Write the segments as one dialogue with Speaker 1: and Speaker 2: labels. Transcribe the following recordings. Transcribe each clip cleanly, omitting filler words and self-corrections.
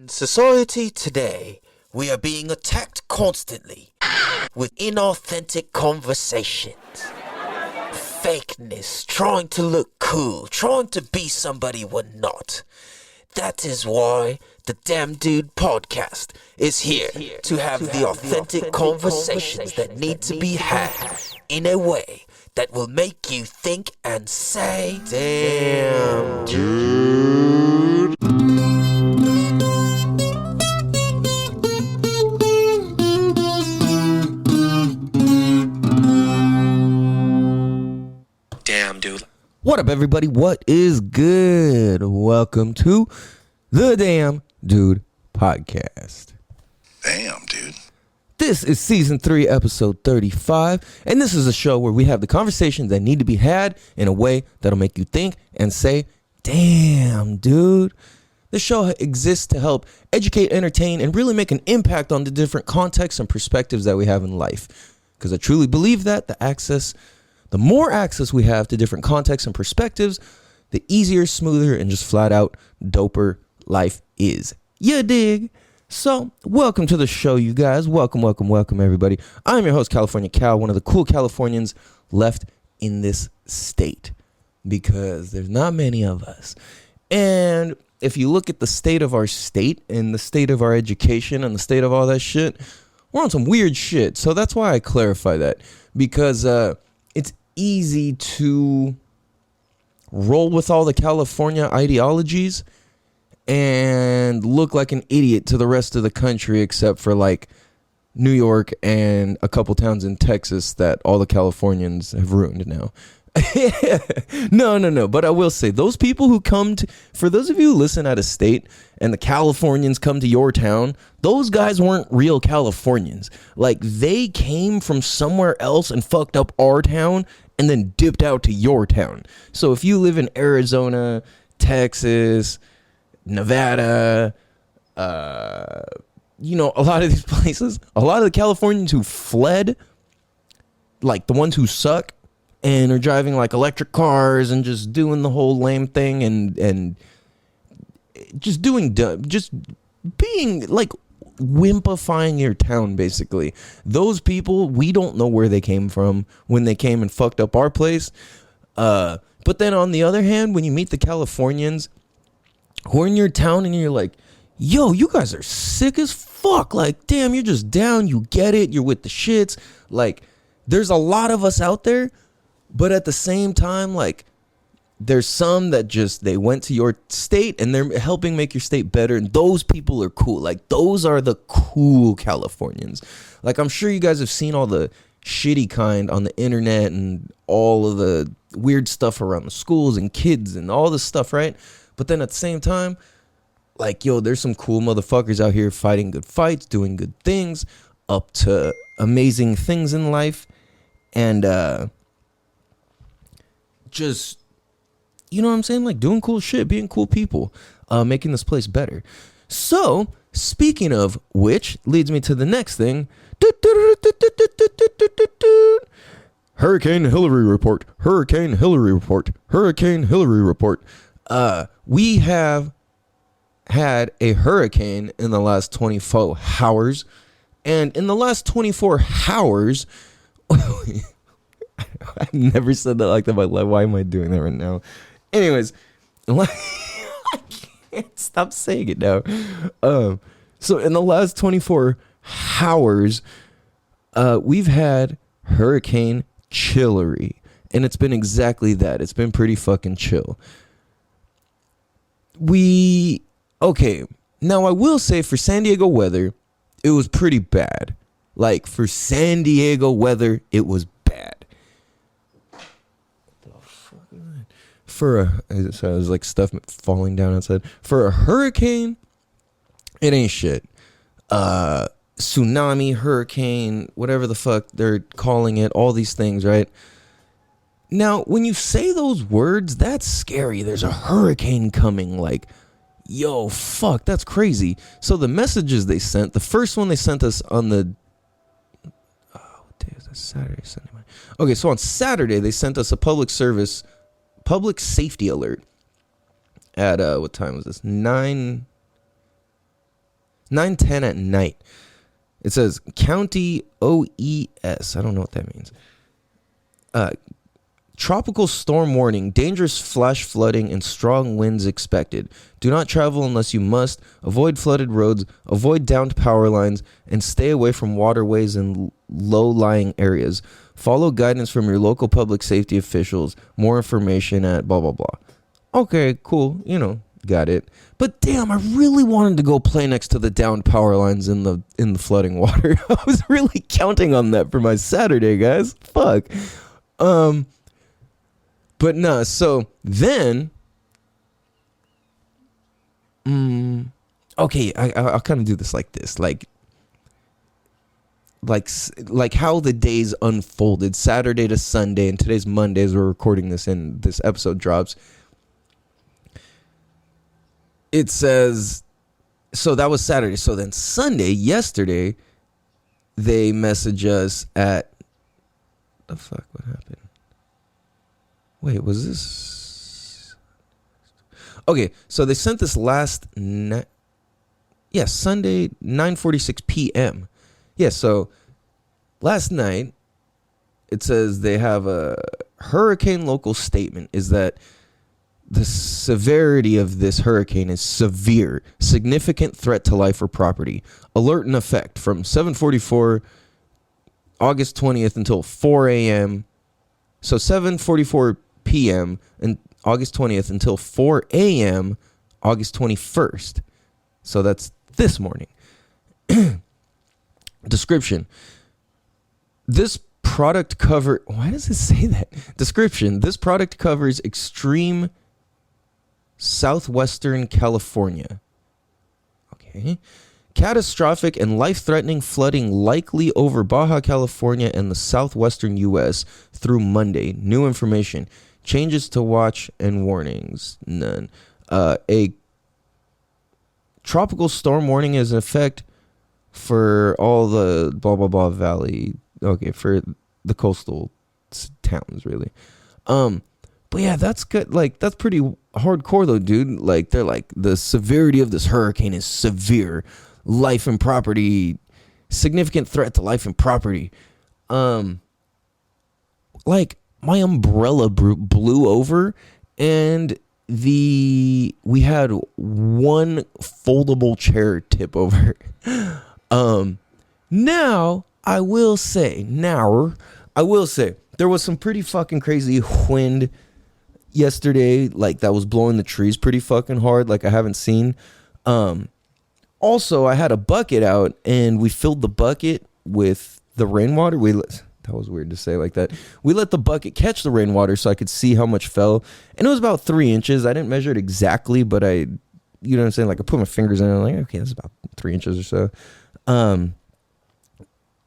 Speaker 1: In society today, we are being attacked constantly with inauthentic conversations. Fakeness, trying to look cool, trying to be somebody we're not. That is why the Damn Dude podcast is here to have the authentic conversations that need to be had in a way that will make you think and say, Damn Dude.
Speaker 2: Damn, dude.
Speaker 3: What up, everybody? What is good? Welcome to the Damn Dude podcast.
Speaker 2: Damn, dude.
Speaker 3: This is season 3, episode 35, and this is a show where we have the conversations that need to be had in a way that'll make you think and say, damn, dude. This show exists to help educate, entertain, and really make an impact on the different contexts and perspectives that we have in life. Because I truly believe that the more access we have to different contexts and perspectives, the easier, smoother, and just flat out doper life is. You dig? So, welcome to the show, you guys. Welcome, everybody. I'm your host, California Cal, one of the cool Californians left in this state, because there's not many of us. And if you look at the state of our state and the state of our education and the state of all that shit, we're on some weird shit. So that's why I clarify that, because it's easy to roll with all the California ideologies and look like an idiot to the rest of the country, except for like New York and a couple towns in Texas that all the Californians have ruined now. No. But I will say, those people who come to, for those of you who listen out of state and the Californians come to your town, those guys weren't real Californians. Like, they came from somewhere else and fucked up our town and then dipped out to your town. So if you live in Arizona, Texas, Nevada, a lot of these places, a lot of the Californians who fled, like the ones who suck and are driving like electric cars and just doing the whole lame thing and just being like wimpifying your town, basically. Those people, we don't know where they came from when they came and fucked up our place. But then on the other hand, when you meet the Californians who are in your town and you're like, yo, you guys are sick as fuck. Like, damn, you're just down. You get it. You're with the shits. Like, there's a lot of us out there, but at the same time, like, there's some that just, they went to your state and they're helping make your state better. And those people are cool. Like, those are the cool Californians. Like, I'm sure you guys have seen all the shitty kind on the internet and all of the weird stuff around the schools and kids and all this stuff, right? But then at the same time, like, yo, there's some cool motherfuckers out here fighting good fights, doing good things, up to amazing things in life. And just, you know what I'm saying? Like, doing cool shit, being cool people, making this place better. So, speaking of which, leads me to the next thing. Hurricane Hilary report. Hurricane Hilary report. Hurricane Hilary report. We have had a hurricane in the last 24 hours. And in the last 24 hours, I've never said that like that in my life. Why am I doing that right now? Anyways, I can't stop saying it now. So in the last 24 hours, we've had Hurricane Chillary. And it's been exactly that. It's been pretty fucking chill. Okay, now I will say, for San Diego weather, it was pretty bad. Like, for San Diego weather, it was bad. What the fuck is that? So there's like stuff falling down outside. For a hurricane, it ain't shit. Tsunami, hurricane, whatever the fuck they're calling it, all these things, right? Now, when you say those words, that's scary. There's a hurricane coming. Like, yo, fuck, that's crazy. So the messages they sent, the first one they sent us on the, what day is that? Saturday, Sunday, Monday. Okay, so on Saturday, they sent us a public safety alert at, what time was this? 9 9:10 at night. It says County OES. I don't know what that means. Tropical storm warning, dangerous flash flooding and strong winds expected. Do not travel unless you must. Avoid flooded roads, avoid downed power lines, and stay away from waterways and low-lying areas. Follow guidance from your local public safety officials. More information at blah, blah, blah. Okay, cool. Got it. But damn, I really wanted to go play next to the downed power lines in the flooding water. I was really counting on that for my Saturday, guys. Fuck. But no, so then, okay, I'll kind of do this like this, like how the days unfolded, Saturday to Sunday, and today's Monday as we're recording this and this episode drops. It says, so that was Saturday. So then Sunday, yesterday, they message us at, the fuck, what happened? Wait, was this? Okay, so they sent this last night. Yeah, Sunday, 9:46 p.m. Yeah, so last night, it says they have a hurricane local statement is that the severity of this hurricane is severe, significant threat to life or property. Alert in effect from 7:44 August 20th until 4 a.m. So 7:44 p.m. and August 20th until 4 a.m. August 21st. So that's this morning. Description. This product cover. Why does it say that? Description. This product covers extreme southwestern California. Okay. Catastrophic and life-threatening flooding likely over Baja California and the southwestern U.S. through Monday. New information. Changes to watch and warnings. None. A tropical storm warning is in effect for all the blah, blah, blah valley. Okay, for the coastal towns, really. But yeah, that's good. Like, that's pretty hardcore, though, dude. Like, they're like, the severity of this hurricane is severe. Life and property, significant threat to life and property. Like, my umbrella blew over, and we had one foldable chair tip over. Now I will say, there was some pretty fucking crazy wind yesterday, like that was blowing the trees pretty fucking hard, like I haven't seen. Also, I had a bucket out, and we filled the bucket with the rainwater. That was weird to say like that. We let the bucket catch the rainwater so I could see how much fell, and it was about 3 inches. I didn't measure it exactly, but you know what I'm saying? Like, I put my fingers in it, like, okay, that's about 3 inches or so.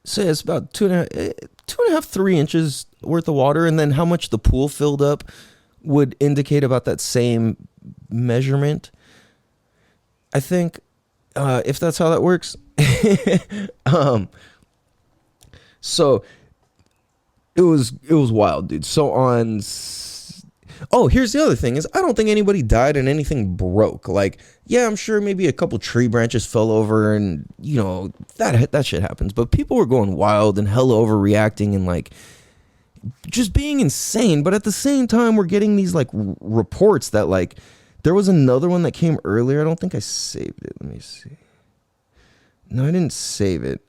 Speaker 3: So yeah, it's about 2.5, 3 inches worth of water, and then how much the pool filled up would indicate about that same measurement, I think, if that's how that works. So it was wild, dude. So here's the other thing is, I don't think anybody died and anything broke. Like, yeah, I'm sure maybe a couple tree branches fell over, and that shit happens, but people were going wild and hella overreacting and like just being insane. But at the same time, we're getting these like reports that like there was another one that came earlier. I don't think I saved it. Let me see. No, I didn't save it.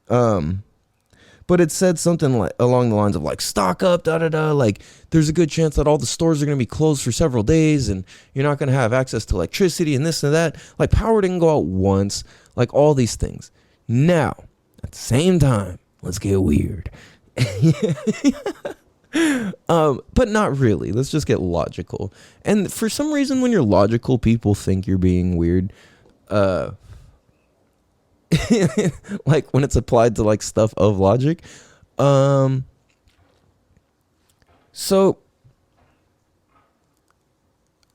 Speaker 3: But it said something like along the lines of like, stock up, like there's a good chance that all the stores are going to be closed for several days, and you're not going to have access to electricity and this and that. Like, power didn't go out once, like all these things. Now, at the same time, let's get weird. But not really. Let's just get logical. And for some reason, when you're logical, people think you're being weird. Like when it's applied to like stuff of logic. So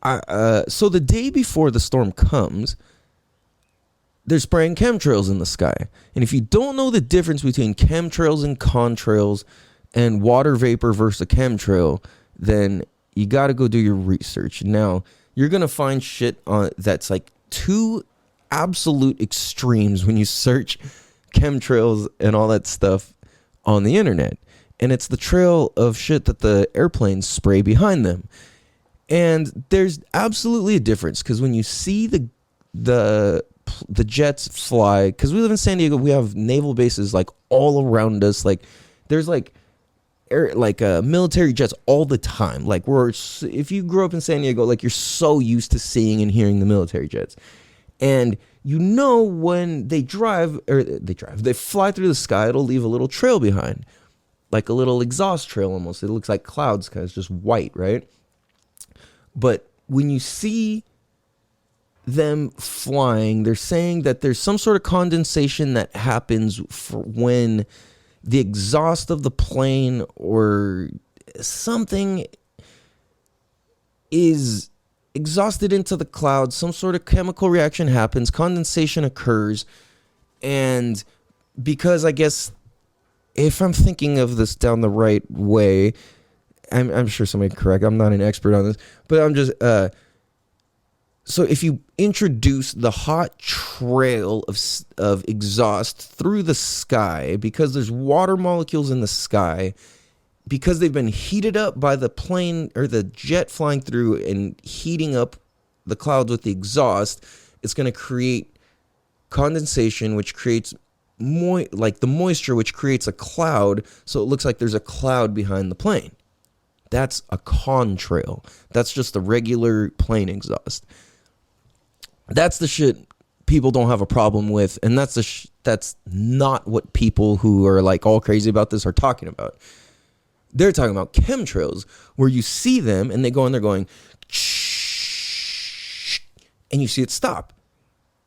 Speaker 3: the day before the storm comes, they're spraying chemtrails in the sky. And if you don't know the difference between chemtrails and contrails and water vapor versus a chemtrail, then you got to go do your research. Now, you're going to find shit on that's like too absolute extremes when you search chemtrails and all that stuff on the internet. And it's the trail of shit that the airplanes spray behind them. And there's absolutely a difference, because when you see the jets fly, because we live in San Diego, we have naval bases like all around us. Like there's like military jets all the time. Like if you grew up in San Diego, like you're so used to seeing and hearing the military jets. And you know when they fly through the sky, it'll leave a little trail behind, like a little exhaust trail almost. It looks like clouds because it's just white, right? But when you see them flying, they're saying that there's some sort of condensation that happens when the exhaust of the plane or something is exhausted into the clouds. Some sort of chemical reaction happens, condensation occurs, and because I guess if I'm thinking of this down the right way, I'm sure somebody can correct. I'm not an expert on this, but I'm just so if you introduce the hot trail of exhaust through the sky, because there's water molecules in the sky, because they've been heated up by the plane or the jet flying through and heating up the clouds with the exhaust, it's going to create condensation, which creates the moisture, which creates a cloud, so it looks like there's a cloud behind the plane. That's a contrail. That's just the regular plane exhaust. That's the shit people don't have a problem with, and that's not what people who are like all crazy about this are talking about. They're talking about chemtrails, where you see them and they go and they're going, and you see it stop.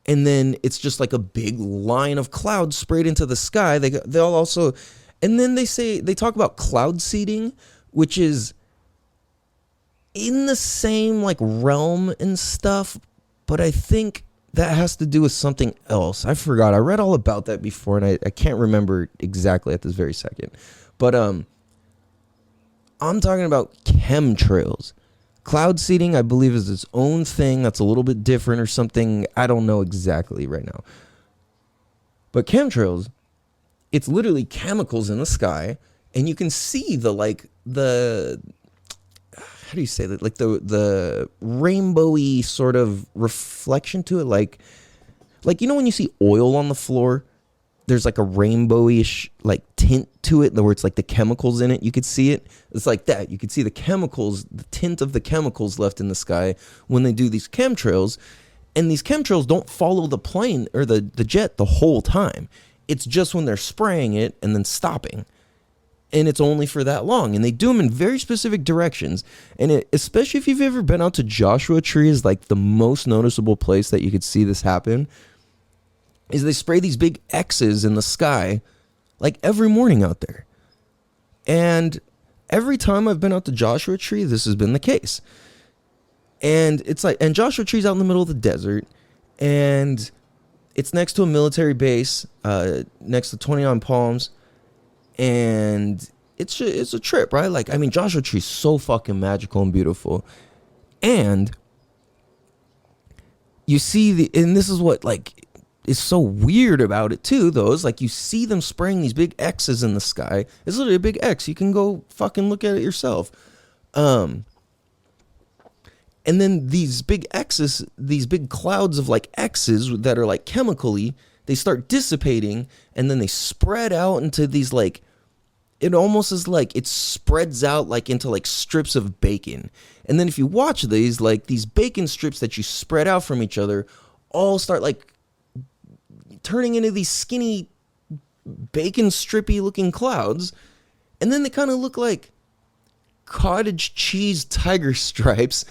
Speaker 3: And then it's just like a big line of clouds sprayed into the sky. They'll also, and then they talk about cloud seeding, which is in the same like realm and stuff, but I think that has to do with something else. I forgot. I read all about that before, and I can't remember exactly at this very second. But I'm talking about chemtrails. Cloud seeding, I believe, is its own thing that's a little bit different or something. I don't know exactly right now. But chemtrails, it's literally chemicals in the sky, and you can see how do you say that? Like the rainbowy sort of reflection to it, like you know when you see oil on the floor, there's like a rainbowish like tint to it, where it's like the chemicals in it. You could see it. It's like that. You could see the chemicals, the tint of the chemicals left in the sky when they do these chemtrails, and these chemtrails don't follow the plane or the jet the whole time. It's just when they're spraying it and then stopping. And it's only for that long. And they do them in very specific directions. And especially if you've ever been out to Joshua Tree, is like the most noticeable place that you could see this happen, is they spray these big X's in the sky like every morning out there. And every time I've been out to Joshua Tree, this has been the case. And it's like, and Joshua Tree's out in the middle of the desert, and it's next to a military base, next to 29 Palms. And it's a trip, right? Like, I mean, Joshua Tree is so fucking magical and beautiful. And you see and this is what like is so weird about it too, though, is like you see them spraying these big X's in the sky. It's literally a big X. You can go fucking look at it yourself. And then these big X's, these big clouds of like X's that are like chemically, they start dissipating, and then they spread out into these like, it almost is like it spreads out like into like strips of bacon. And then if you watch these, like these bacon strips that you spread out from each other all start like turning into these skinny bacon strippy looking clouds. And then they kind of look like cottage cheese tiger stripes.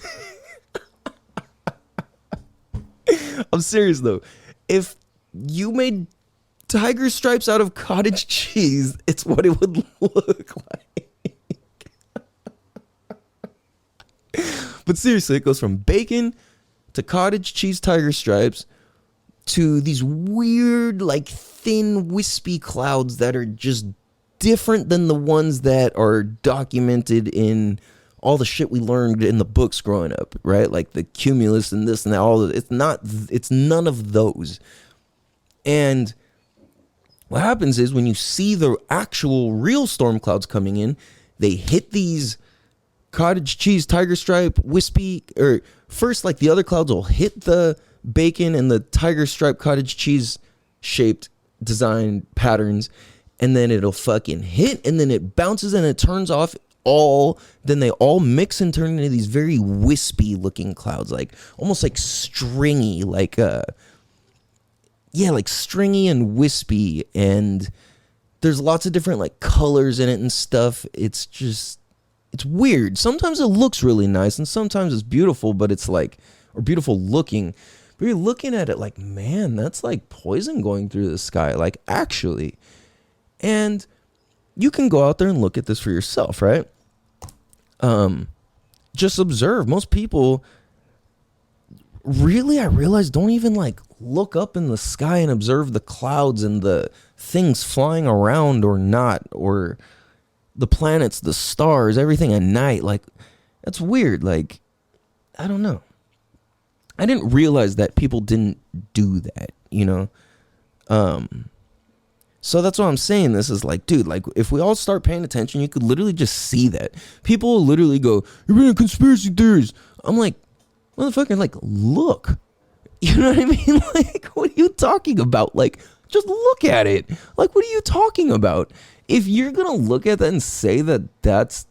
Speaker 3: I'm serious though. If you made tiger stripes out of cottage cheese, it's what it would look like. But seriously, it goes from bacon to cottage cheese tiger stripes to these weird, like thin, wispy clouds that are just different than the ones that are documented in all the shit we learned in the books growing up, right? Like the cumulus and this and that, all of it. It's none of those. And what happens is when you see the actual real storm clouds coming in, they hit these cottage cheese, tiger stripe, wispy, or first, like the other clouds will hit the bacon and the tiger stripe cottage cheese shaped design patterns, and then it'll fucking hit, and then it bounces and it turns off then they all mix and turn into these very wispy looking clouds, like almost like stringy, like stringy and wispy, and there's lots of different like colors in it and stuff. It's weird. Sometimes it looks really nice and sometimes it's beautiful, but it's like, or beautiful looking, but you're looking at it like, man, that's like poison going through the sky, like actually. And you can go out there and look at this for yourself, right? Just observe. Most people really, I realize, don't even like look up in the sky and observe the clouds and the things flying around or not, or the planets, the stars, everything at night. Like, that's weird. Like, I don't know. I didn't realize that people didn't do that, you know? So that's what I'm saying. This is like, dude, like if we all start paying attention, you could literally just see that. People will literally go, you're being a conspiracy theorist. I'm like, motherfucker, like, look. You know what I mean? Like, what are you talking about? Like, just look at it. Like, what are you talking about? If you're going to look at that and say that that's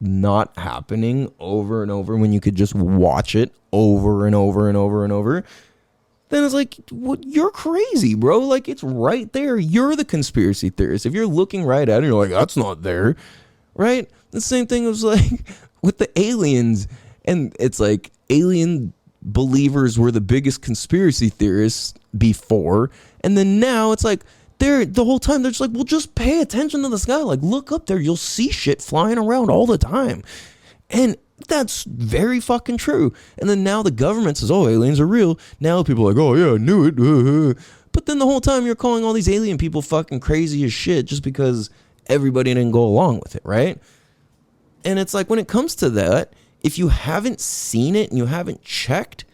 Speaker 3: not happening over and over when you could just watch it over and over and over and over, then it's like, what? You're crazy, bro. Like, it's right there. You're the conspiracy theorist. If you're looking right at it, you're like, that's not there, right? The same thing was like with the aliens, and it's like alien believers were the biggest conspiracy theorists before, and then now it's like they're the whole time they're just like, well, just pay attention to the sky. Like, look up there, you'll see shit flying around all the time, and that's very fucking true. And then now the government says, oh, aliens are real. Now people are like, oh yeah, I knew it. But then the whole time you're calling all these alien people fucking crazy as shit just because everybody didn't go along with it, right? And it's like, when it comes to that, if you haven't seen it and you haven't checked,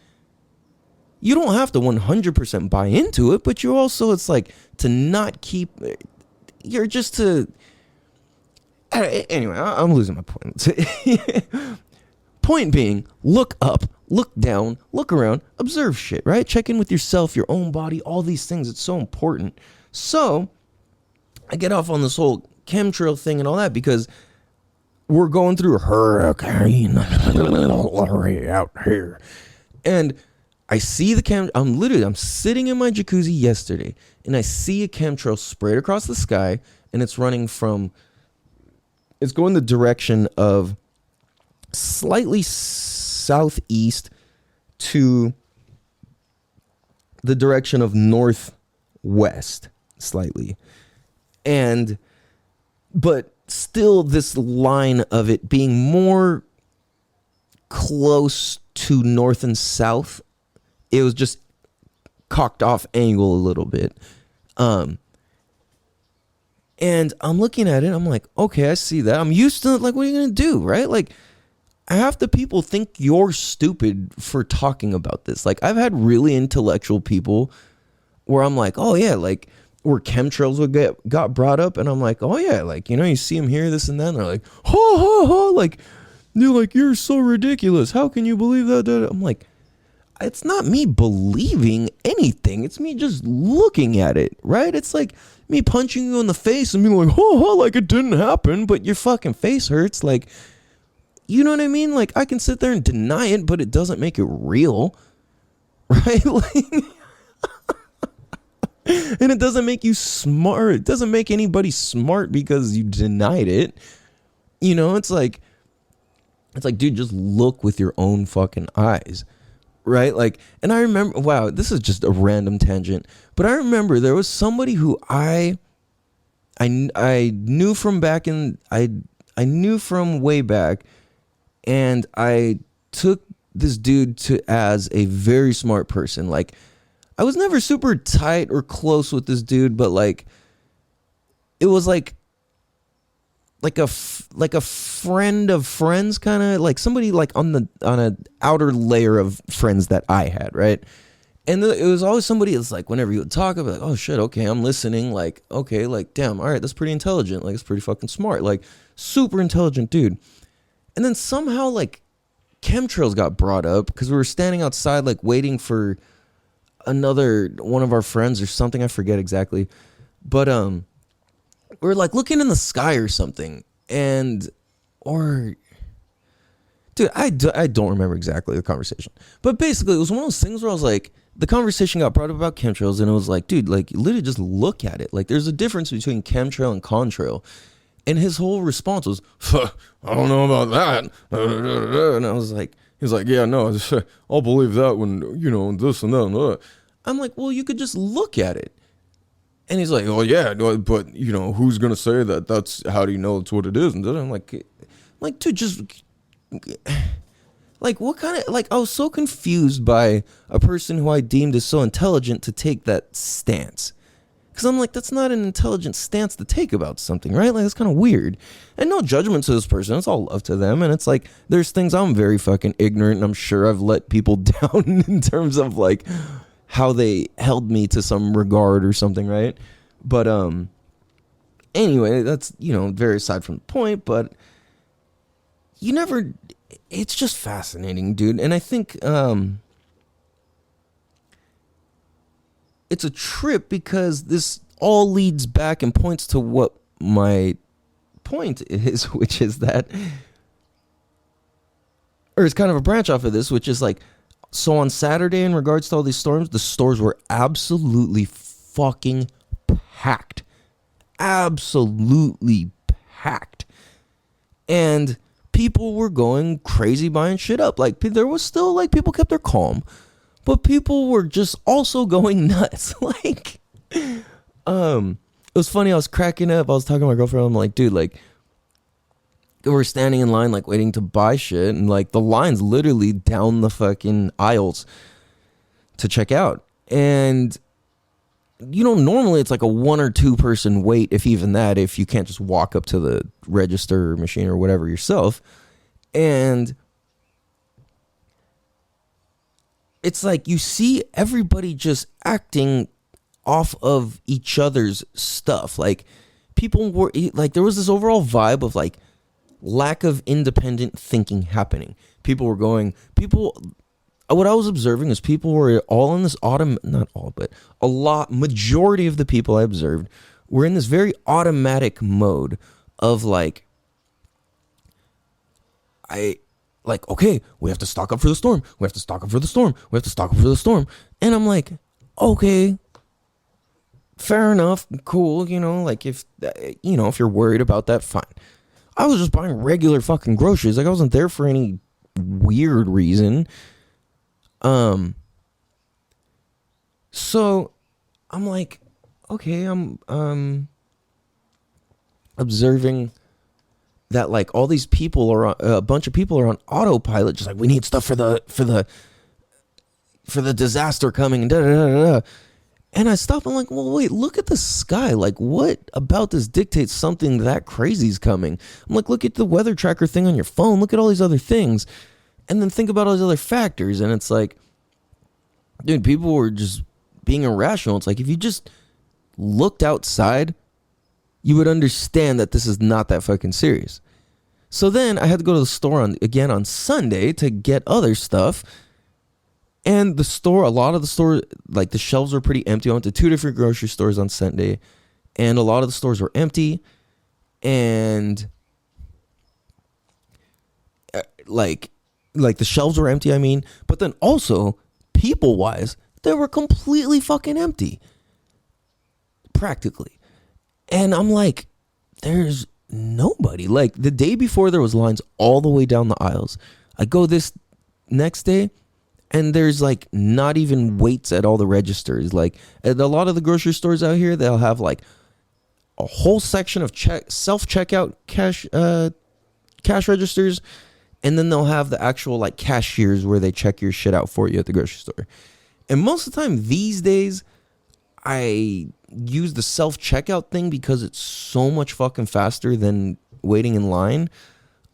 Speaker 3: you don't have to 100% buy into it, but you also, it's like to not keep, you're just to, anyway, I'm losing my point. Point being, look up, look down, look around, observe shit, right? Check in with yourself, your own body, all these things. It's so important. So I get off on this whole chemtrail thing and all that because we're going through hurricane out here. And I see the I'm sitting in my jacuzzi yesterday and I see a chemtrail sprayed across the sky, and it's running from, it's going the direction of slightly southeast to the direction of northwest slightly, but still this line of it being more close to north and south. It was just cocked off angle a little bit, and I'm looking at it, I'm like, okay, I see that. I'm used to it. Like, what are you gonna do, right? Like, half the people think you're stupid for talking about this. Like, I've had really intellectual people where I'm like, oh yeah, like where chemtrails would got brought up, and I'm like, oh yeah, like, you know, you see them here, this and that, and they're like, ha ha ha, like, they're like, you're so ridiculous. How can you believe that? I'm like, it's not me believing anything. It's me just looking at it, right? It's like me punching you in the face and being like, ha, like it didn't happen, but your fucking face hurts. Like, you know what I mean? Like, I can sit there and deny it, but it doesn't make it real, right? Like, and it doesn't make you smart. It doesn't make anybody smart because you denied it. You know, it's like, dude, just look with your own fucking eyes, right? Like, and I remember, wow, this is just a random tangent, but I remember there was somebody who I knew from back in, I knew from way back, and I took this dude as a very smart person. Like, I was never super tight or close with this dude, but like, it was like, like a friend of friends, kind of like somebody like on an outer layer of friends that I had, right? And it was always somebody that's like, whenever you would talk, I'd be like, oh shit, okay, I'm listening. Like, okay, like, damn, all right, that's pretty intelligent. Like, it's pretty fucking smart. Like, super intelligent dude. And then somehow, like, chemtrails got brought up because we were standing outside, like, waiting for another one of our friends or something. I forget exactly. But we were, like, looking in the sky or something. Dude, I don't remember exactly the conversation. But basically, it was one of those things where I was like, the conversation got brought up about chemtrails, and it was like, dude, like, literally just look at it. Like, there's a difference between chemtrail and contrail. And his whole response was, I don't know about that. And I was like, he's like, yeah, no, I'll believe that when, you know, this and that. I'm like, well, you could just look at it. And he's like, oh, yeah, but, you know, who's going to say that? That's, how do you know it's what it is? And I'm like, dude, just, like, what kind of, like, I was so confused by a person who I deemed as so intelligent to take that stance. Because I'm like, that's not an intelligent stance to take about something, right? Like, that's kind of weird. And no judgment to this person. It's all love to them. And it's like, there's things I'm very fucking ignorant, and I'm sure I've let people down in terms of, like, how they held me to some regard or something, right? But, anyway, that's, you know, very aside from the point, but you never, it's just fascinating, dude. And I think, it's a trip because this all leads back and points to what my point is, which is that, or it's kind of a branch off of this, which is like, so on Saturday, in regards to all these storms, the stores were absolutely fucking packed. Absolutely packed. And people were going crazy buying shit up. Like, there was still, like, people kept their calm. But people were just also going nuts. Like, it was funny. I was cracking up. I was talking to my girlfriend. I'm like, dude, like, we're standing in line, like, waiting to buy shit. And, like, the line's literally down the fucking aisles to check out. And, you know, normally it's like a 1 or 2 person wait, if even that, if you can't just walk up to the register machine or whatever yourself. And it's like you see everybody just acting off of each other's stuff. Like, people were, like, there was this overall vibe of, like, lack of independent thinking happening. What I was observing is people were all in this not all, but majority of the people I observed were in this very automatic mode of, like, okay, we have to stock up for the storm. We have to stock up for the storm. We have to stock up for the storm. And I'm like, okay, fair enough, cool, you know, like, if you're worried about that, fine. I was just buying regular fucking groceries. Like, I wasn't there for any weird reason. So I'm like, okay, I'm observing that, like, all these people are a bunch of people are on autopilot, just like, we need stuff for the disaster coming, and da da da da. And I stopped and I'm like, well, wait, look at the sky. Like, what about this dictates something that crazy is coming? I'm like, look at the weather tracker thing on your phone. Look at all these other things. And then think about all these other factors. And it's like, dude, people were just being irrational. It's like, if you just looked outside, you would understand that this is not that fucking serious. So then I had to go to the store again on Sunday to get other stuff. And a lot of the store, like, the shelves were pretty empty. I went to 2 different grocery stores on Sunday, and a lot of the stores were empty. And like the shelves were empty, I mean. But then also, people-wise, they were completely fucking empty. Practically. And I'm like, there's nobody. Like, the day before, there was lines all the way down the aisles. I go this next day, and there's, like, not even waits at all the registers. Like, at a lot of the grocery stores out here, they'll have, like, a whole section of self-checkout cash registers, and then they'll have the actual, like, cashiers where they check your shit out for you at the grocery store. And most of the time these days, I use the self-checkout thing because it's so much fucking faster than waiting in line.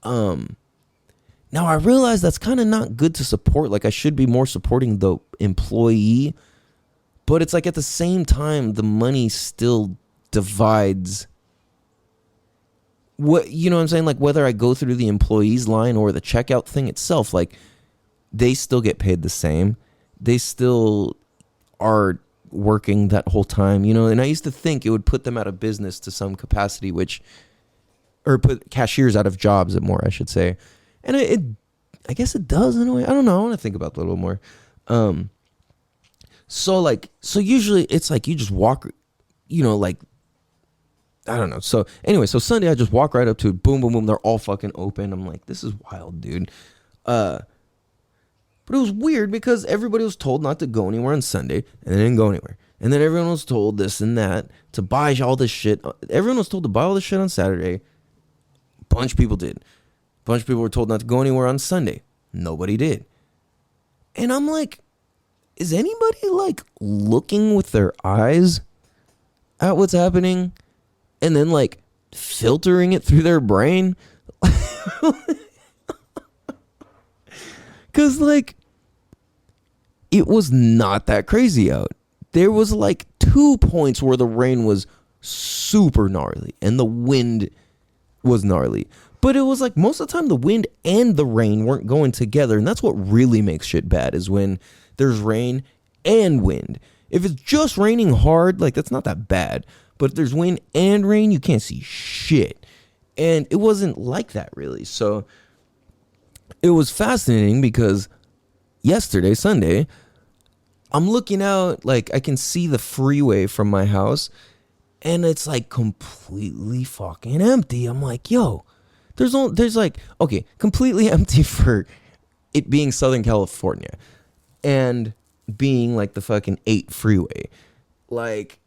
Speaker 3: Now I realize that's kind of not good to support. Like I should be more supporting the employee, but it's like at the same time the money still divides. What, you know what I'm saying? Like whether I go through the employees line or the checkout thing itself, like they still get paid the same. They still are working that whole time, you know. And I used to think it would put them out of business to some capacity, or put cashiers out of jobs more, I should say. And I guess it does in a way. I don't know. I want to think about that a little more. So usually it's like you just walk, you know, like, I don't know. So anyway, so Sunday I just walk right up to it. Boom, boom, boom. They're all fucking open. I'm like, this is wild, dude. But it was weird because everybody was told not to go anywhere on Sunday, and they didn't go anywhere. And then everyone was told this and that to buy all this shit. Everyone was told to buy all this shit on Saturday. A bunch of people did. A bunch of people were told not to go anywhere on Sunday. Nobody did. And I'm like, is anybody like looking with their eyes at what's happening and then like filtering it through their brain? Because like it was not that crazy out. There was like 2 points where the rain was super gnarly and the wind was gnarly. But it was like most of the time the wind and the rain weren't going together. And that's what really makes shit bad, is when there's rain and wind. If it's just raining hard, like that's not that bad. But if there's wind and rain, you can't see shit. And it wasn't like that really. So it was fascinating because yesterday, Sunday, I'm looking out, like I can see the freeway from my house and it's like completely fucking empty. I'm like, yo, there's like, okay, completely empty for it being Southern California and being like the fucking 8 freeway. Like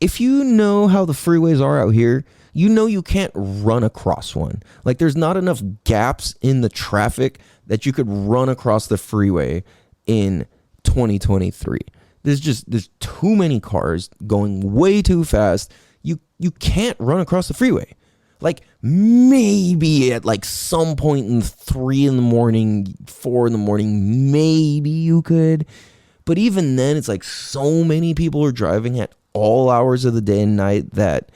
Speaker 3: if you know how the freeways are out here, you know you can't run across one. Like there's not enough gaps in the traffic that you could run across the freeway in 2023. There's too many cars going way too fast. You can't run across the freeway. Like maybe at like some point in 3 a.m, 4 a.m, maybe you could. But even then it's like so many people are driving at all hours of the day and night that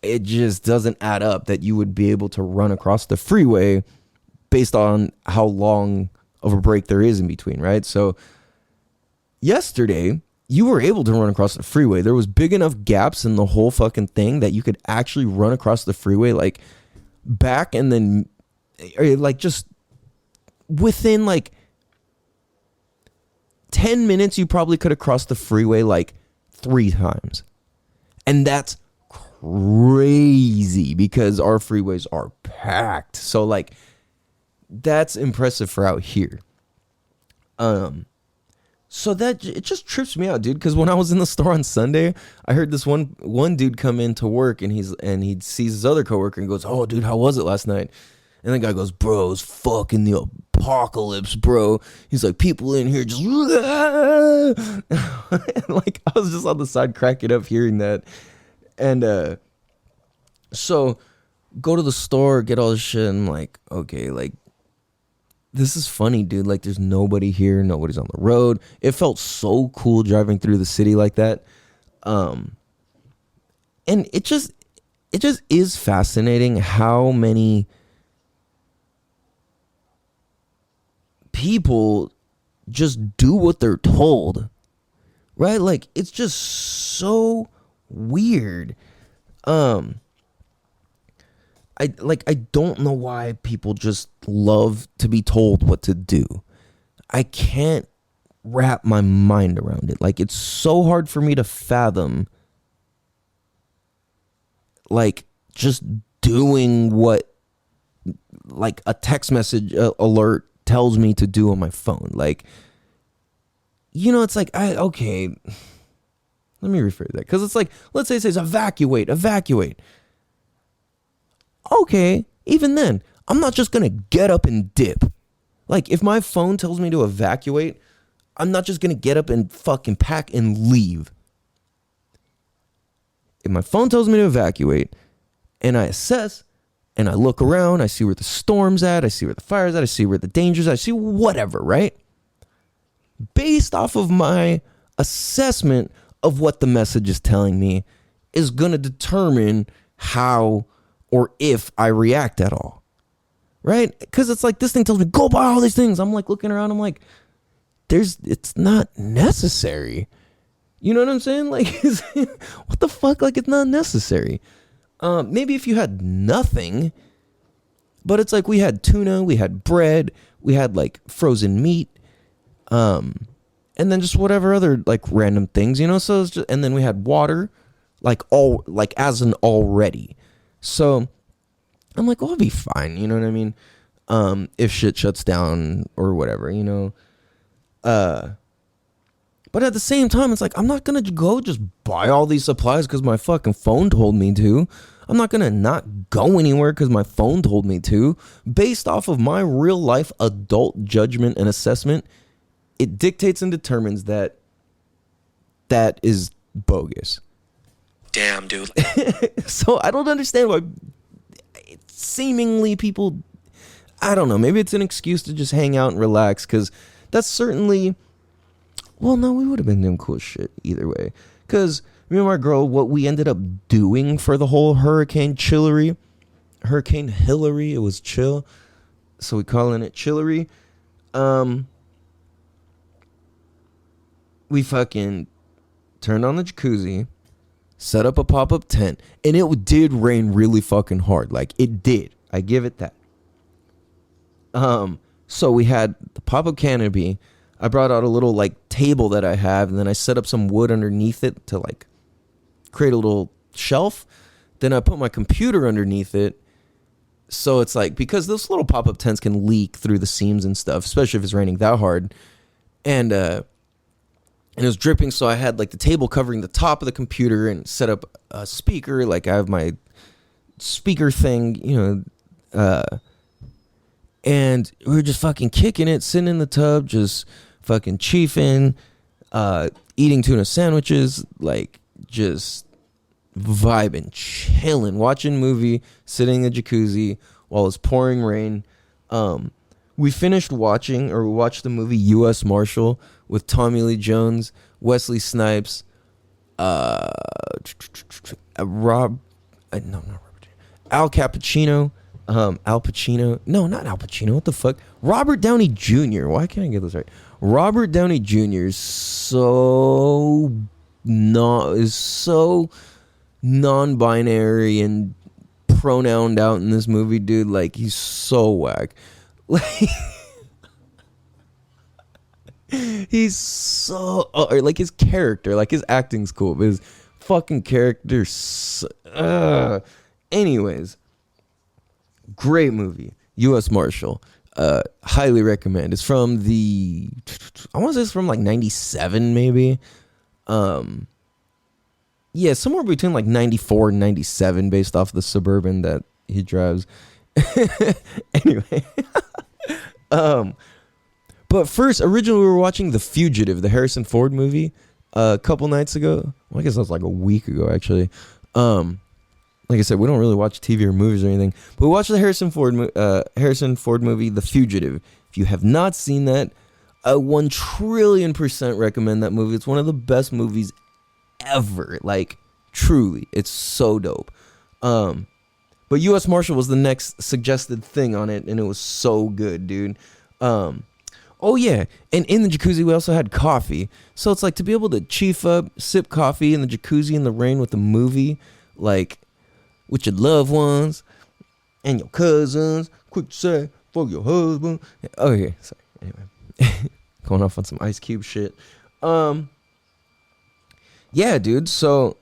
Speaker 3: it just doesn't add up that you would be able to run across the freeway based on how long of a break there is in between, right? So yesterday, you were able to run across the freeway. There was big enough gaps in the whole fucking thing that you could actually run across the freeway, like back and then like just within like 10 minutes, you probably could have crossed the freeway like 3 times. And that's crazy because our freeways are packed. So like that's impressive for out here. So that it just trips me out, dude, because when I was in the store on Sunday, I heard this one dude come in to work and he sees his other coworker and goes, "Oh, dude, how was it last night?" And the guy goes, "Bro, it's fucking the apocalypse, bro." He's like, "People in here just," and like I was just on the side cracking up hearing that. And so go to the store, get all this shit, and I'm like, okay, like this is funny, dude. Like there's nobody here, nobody's on the road. It felt so cool driving through the city like that. And it just is fascinating how many people just do what they're told, right? Like it's just so weird. I don't know why people just love to be told what to do. I can't wrap my mind around it. Like it's so hard for me to fathom like just doing what like a text message alert tells me to do on my phone. Like, you know, it's like okay, let me rephrase that, because it's like, let's say it says evacuate. Okay, even then, I'm not just gonna get up and dip. Like, if my phone tells me to evacuate, I'm not just gonna get up and fucking pack and leave. if my phone tells me to evacuate and I assess and I look around, I see where the storm's at, I see where the fire's at, I see where the danger's at, I see whatever, right? Based off of my assessment of what the message is telling me is going to determine how or if I react at all, right? Because it's like this thing tells me, go buy all these things. I'm like looking around, I'm like, it's not necessary. You know what I'm saying? Like, what the fuck? Like, it's not necessary. Maybe if you had nothing, but it's like we had tuna, we had bread, we had like frozen meat, and then just whatever other like random things, you know. So it's just, and then we had water, like as an already. So I'm like, well, I'll be fine. You know what I mean? If shit shuts down or whatever, you know. But at the same time, it's like, I'm not going to go just buy all these supplies because my fucking phone told me to. I'm not going to not go anywhere because my phone told me to. Based off of my real life adult judgment and assessment, it dictates and determines that is bogus.
Speaker 2: Damn, dude.
Speaker 3: So I don't understand why seemingly people, I don't know, maybe it's an excuse to just hang out and relax, because that's certainly, well, no, we would have been doing cool shit either way. Because me and my girl, what we ended up doing for the whole Hurricane Hilary, it was chill, so we calling it Chillary. We fucking turned on the jacuzzi, set up a pop-up tent, and it did rain really fucking hard. Like, it did. I give it that. So we had the pop-up canopy. I brought out a little like table that I have, and then I set up some wood underneath it to like create a little shelf. Then I put my computer underneath it. So it's like, because those little pop-up tents can leak through the seams and stuff, especially if it's raining that hard. And it was dripping, so I had like the table covering the top of the computer and set up a speaker. Like, I have my speaker thing, you know, and we were just fucking kicking it, sitting in the tub, just fucking chiefing, eating tuna sandwiches, like just vibing, chilling, watching movie, sitting in the jacuzzi while it's pouring rain. We watched the movie U.S. Marshal with Tommy Lee Jones, Wesley Snipes, Al Cappuccino. Al Pacino. No, not Al Pacino. What the fuck? Robert Downey Jr. Why can't I get this right? Robert Downey Jr. is so non-binary and pronouned out in this movie, dude. Like, he's so whack. Like, he's so like, his character, like, his acting's cool, but his fucking character. Anyways. Great movie, U.S. Marshal. Highly recommend. It's from I want to say it's from like 97 maybe. Yeah, somewhere between like 94 and 97 based off the Suburban that he drives. Anyway. But first, originally we were watching The Fugitive, the Harrison Ford movie, a couple nights ago. Well, I guess that was like a week ago, actually. Like I said, we don't really watch TV or movies or anything, but we watched the Harrison Ford movie, The Fugitive. If you have not seen that, I 1,000,000,000% recommend that movie. It's one of the best movies ever. Like, truly, it's so dope. But U.S. Marshal was the next suggested thing on it, and it was so good, dude. Oh yeah, and in the jacuzzi we also had coffee. So it's like, to be able to chief up, sip coffee in the jacuzzi in the rain with a movie, like, with your loved ones and your cousins. Quick to say, for your husband. Oh yeah, sorry. Anyway, going off on some Ice Cube shit. Yeah, dude. So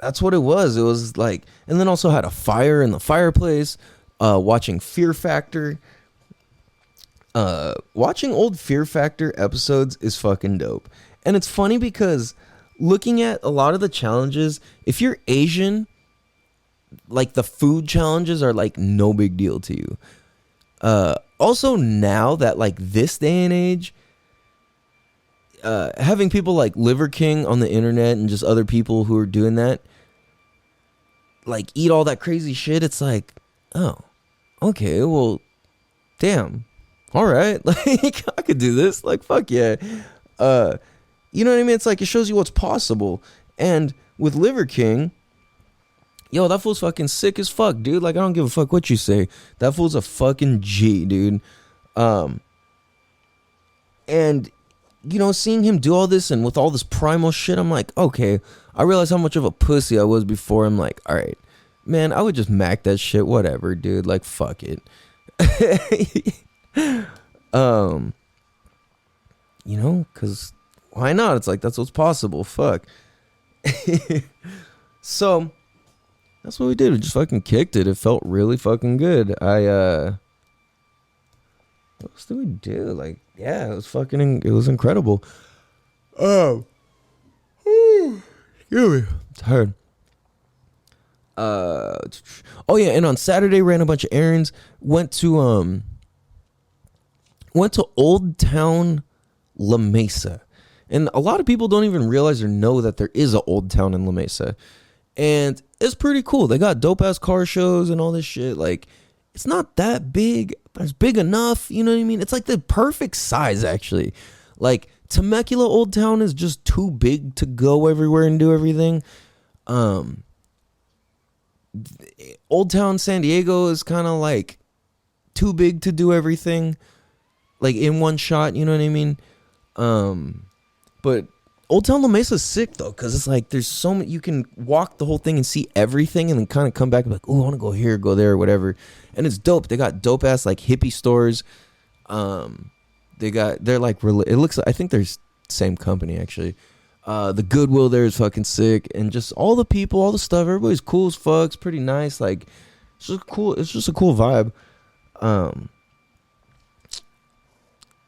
Speaker 3: that's what it was. It was like, and then also had a fire in the fireplace. Watching Fear Factor. Watching old Fear Factor episodes is fucking dope. And it's funny because looking at a lot of the challenges, if you're Asian, like, the food challenges are like no big deal to you. Also, now that, like, this day and age, having people like Liver King on the internet and just other people who are doing that, like eat all that crazy shit, it's like, oh, okay, well, damn, all right, like I could do this, like fuck yeah, you know what I mean? It's like it shows you what's possible. And with Liver King, yo, that fool's fucking sick as fuck, dude. Like I don't give a fuck what you say. That fool's a fucking G, dude. And you know, seeing him do all this and with all this primal shit, I'm like, okay, I realize how much of a pussy I was before. I'm like, all right, man, I would just mac that shit, whatever, dude. Like, fuck it. You know, because why not? It's like, that's what's possible. Fuck. So that's what we did. We just fucking kicked it. It felt really fucking good. What else did we do? Like, yeah, it was fucking, it was incredible. Oh, excuse me, tired. Oh yeah, and on Saturday ran a bunch of errands. Went to Old Town La Mesa, and a lot of people don't even realize or know that there is a Old Town in La Mesa, and it's pretty cool. They got dope ass car shows and all this shit. Like, it's not that big, but it's big enough. You know what I mean? It's like the perfect size, actually. Like, Temecula Old Town is just too big to go everywhere and do everything. Old Town San Diego is kind of like too big to do everything, like in one shot. You know what I mean? But Old Town La Mesa is sick though, because it's like there's so many, you can walk the whole thing and see everything, and then kind of come back and be like, oh, I want to go here, go there, whatever. And it's dope. They got dope ass like hippie stores. They're like, it looks like, I think they're same company actually. The Goodwill there is fucking sick, and just all the people, all the stuff, everybody's cool as fuck. It's pretty nice. Like, it's just cool. It's just a cool vibe.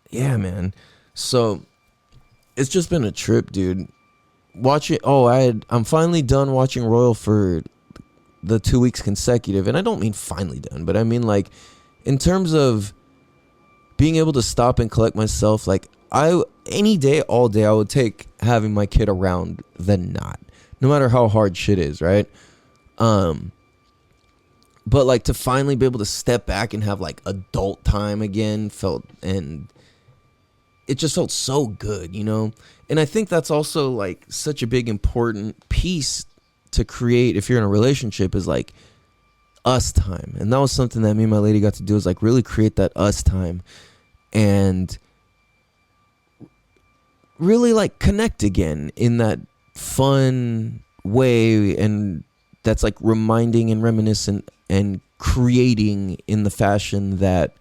Speaker 3: Yeah, man. So it's just been a trip, dude. Watching. Oh, I'm finally done watching Royal for the 2 weeks consecutive, and I don't mean finally done, but I mean like in terms of being able to stop and collect myself. Like, any day, all day, I would take having my kid around than not, no matter how hard shit is, right? But like to finally be able to step back and have like adult time again and it just felt so good, you know? And I think that's also like such a big important piece to create if you're in a relationship, is like us time. And that was something that me and my lady got to do, is like really create that us time and really like connect again in that fun way, and that's like reminding and reminiscent and creating in the fashion that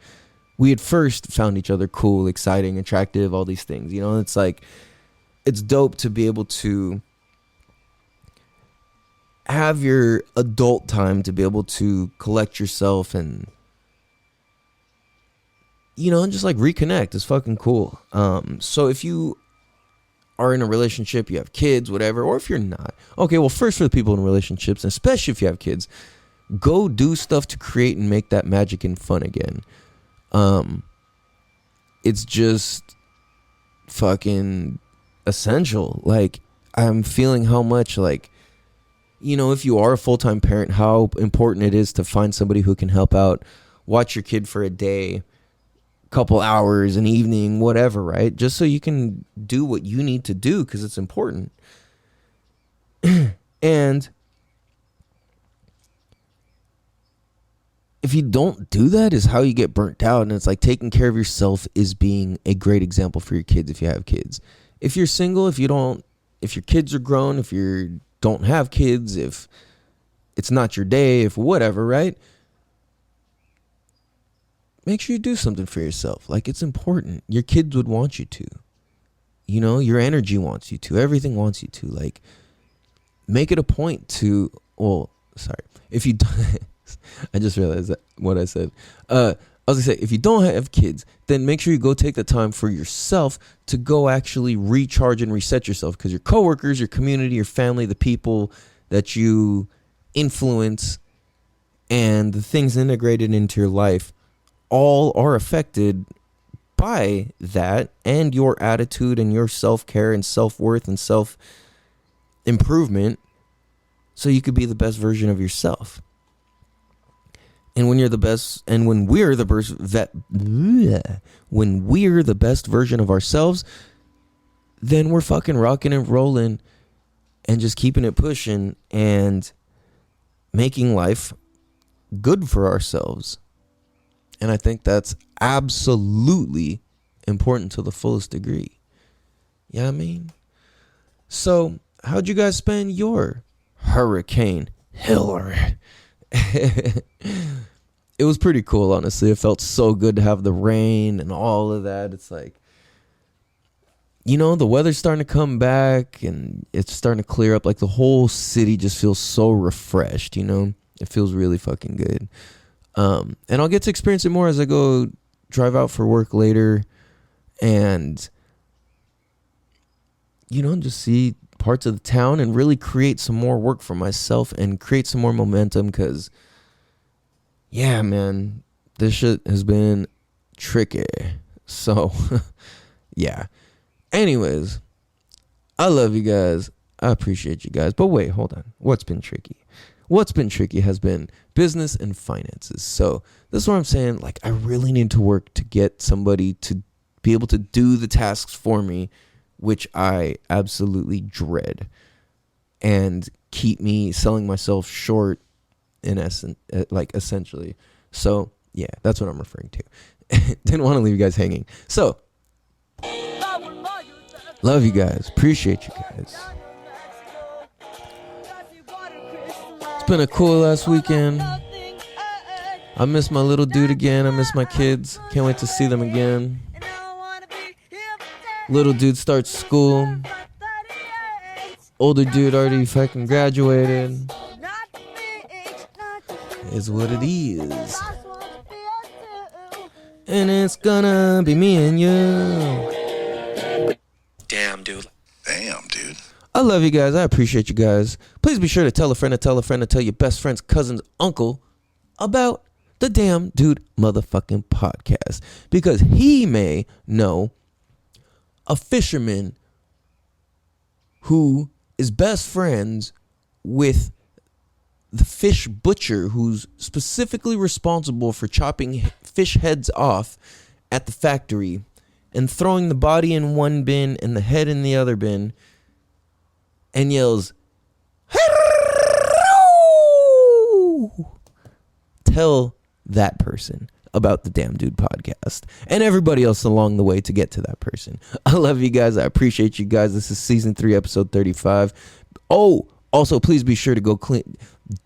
Speaker 3: we had first found each other cool, exciting, attractive, all these things, you know? It's like, it's dope to be able to have your adult time, to be able to collect yourself and, you know, and just like reconnect. Is fucking cool. So if you are in a relationship, you have kids, whatever, or if you're not, okay, well, first, for the people in relationships, and especially if you have kids, go do stuff to create and make that magic and fun again. It's just fucking essential. Like, I'm feeling how much, like, you know, if you are a full-time parent, how important it is to find somebody who can help out, watch your kid for a day, couple hours, an evening, whatever, right? Just so you can do what you need to do, because it's important. And if you don't do that, is how you get burnt out. And it's like, taking care of yourself is being a great example for your kids if you have kids. If you're single, if your kids are grown, if you don't have kids, if it's not your day, if whatever, right? Make sure you do something for yourself. Like, it's important. Your kids would want you to. You know, your energy wants you to. Everything wants you to. Like, make it a point to, well, sorry. If you don't, I just realized that what I said. I was gonna say, if you don't have kids, then make sure you go take the time for yourself to go actually recharge and reset yourself, because your coworkers, your community, your family, the people that you influence, and the things integrated into your life all are affected by that, and your attitude and your self-care and self-worth and self-improvement so you could be the best version of yourself. And when you're the best, and when we're the best version of ourselves, then we're fucking rocking and rolling and just keeping it pushing and making life good for ourselves. And I think that's absolutely important to the fullest degree. You know what I mean? So, how'd you guys spend your Hurricane Hilary? It was pretty cool, honestly. It felt so good to have the rain and all of that. It's like, you know, the weather's starting to come back and it's starting to clear up. Like, the whole city just feels so refreshed, you know? It feels really fucking good. And I'll get to experience it more as I go drive out for work later and, you know, just see parts of the town and really create some more work for myself and create some more momentum because, yeah, man, this shit has been tricky. So, yeah. Anyways, I love you guys. I appreciate you guys. But wait, hold on. What's been tricky? What's been tricky has been business and finances. So this is what I'm saying. Like, I really need to work to get somebody to be able to do the tasks for me, which I absolutely dread, and keep me selling myself short in essence, like essentially. So yeah, that's what I'm referring to. Didn't want to leave you guys hanging. So love you guys. Appreciate you guys. It's been a cool last weekend. I miss my little dude again. I miss my kids. Can't wait to see them again. Little dude starts school. Older dude already fucking graduated. Is what it is. And it's gonna be me and you.
Speaker 2: Damn, dude.
Speaker 4: Damn, dude.
Speaker 3: I love you guys. I appreciate you guys. Please be sure to tell a friend to tell a friend to tell your best friend's cousin's uncle about the Damn Dude motherfucking podcast. Because he may know a fisherman who is best friends with the fish butcher who's specifically responsible for chopping fish heads off at the factory and throwing the body in one bin and the head in the other bin and yells, "Hello!" Tell that person about the Damn Dude podcast and everybody else along the way to get to that person. I love you guys. I appreciate you guys. This is season 3, episode 35. Oh, also, please be sure to go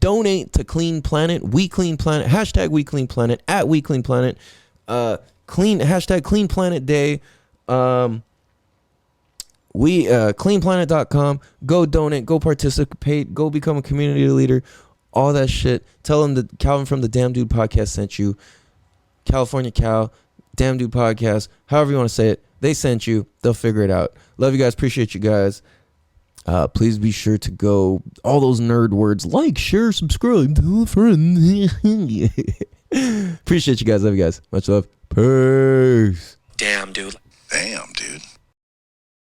Speaker 3: donate to Clean Planet. We Clean Planet. Hashtag We Clean Planet. At We Clean Planet. Hashtag Clean Planet Day. Cleanplanet.com. Go donate. Go participate. Go become a community leader. All that shit. Tell them that Calvin from the Damn Dude podcast sent you. California Cal, Damn Dude podcast, however you want to say it. They sent you. They'll figure it out. Love you guys. Appreciate you guys. Please be sure to go, all those nerd words, like, share, subscribe, tell a friend. Appreciate you guys. Love you guys. Much love. Peace.
Speaker 2: Damn, dude.
Speaker 4: Damn, dude.